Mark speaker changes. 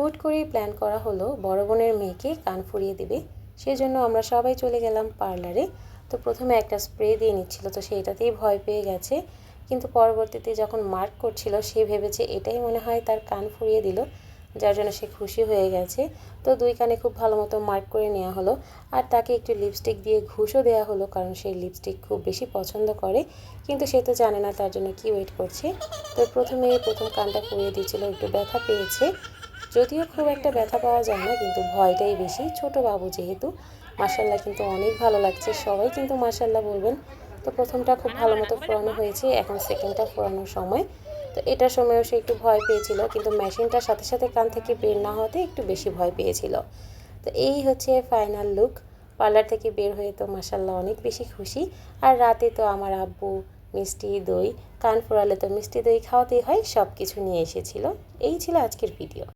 Speaker 1: হুট করেই প্ল্যান করা হলো বড় বোনের মেয়েকে কান ফুরিয়ে দিবে। সেজন্য আমরা সবাই চলে গেলাম পার্লারে। তো প্রথমে একটা স্প্রে দিয়ে নিচ্ছিল, তো সেইটাতেই ভয় পেয়ে গেছে। কিন্তু পরবর্তীতে যখন মার্ক করছিল সে ভেবেছে এটাই মনে হয় তার কান ফুরিয়ে দিল, যার জন্য সে খুশি হয়ে গেছে। তো দুই কানে খুব ভালো মতো মার্ক করে নেওয়া হলো, আর তাকে একটু লিপস্টিক দিয়ে ঘুষও দেওয়া হলো, কারণ সে লিপস্টিক খুব বেশি পছন্দ করে। কিন্তু সে তো জানে না তার জন্য কি ওয়েট করছে। তো প্রথম কানটা ফুরিয়ে দিয়েছিল, একটু ব্যথা পেয়েছে, যদিও খুব একটা ব্যথা পাওয়া যায় না, কিন্তু ভয়টাই বেশি, ছোট বাবু যেহেতু। মাশাল্লাহ কিন্তু অনেক ভালো লাগছে, সবাই কিন্তু মাশাল্লাহ বলবেন। তো প্রথমটা খুব ভালো মতো ফোরানো হয়েছে, এখন সেকেন্ডটা ফোরানোর সময়। তো এটার সময়ও সে একটু ভয় পেয়েছিল, কিন্তু মেশিনটার সাথে সাথে কান থেকে বের না হতে একটু বেশি ভয় পেয়েছিল। তো এই হচ্ছে ফাইনাল লুক। পার্লার থেকে বের হয়ে তো মাশাল্লাহ অনেক বেশি খুশি। আর রাতে তো আমার আব্বু মিষ্টি দই, কান ফোরালে তো মিষ্টি দই খাওয়াতেই হয়, সব কিছু নিয়ে এসেছিল। এই ছিল আজকের ভিডিও।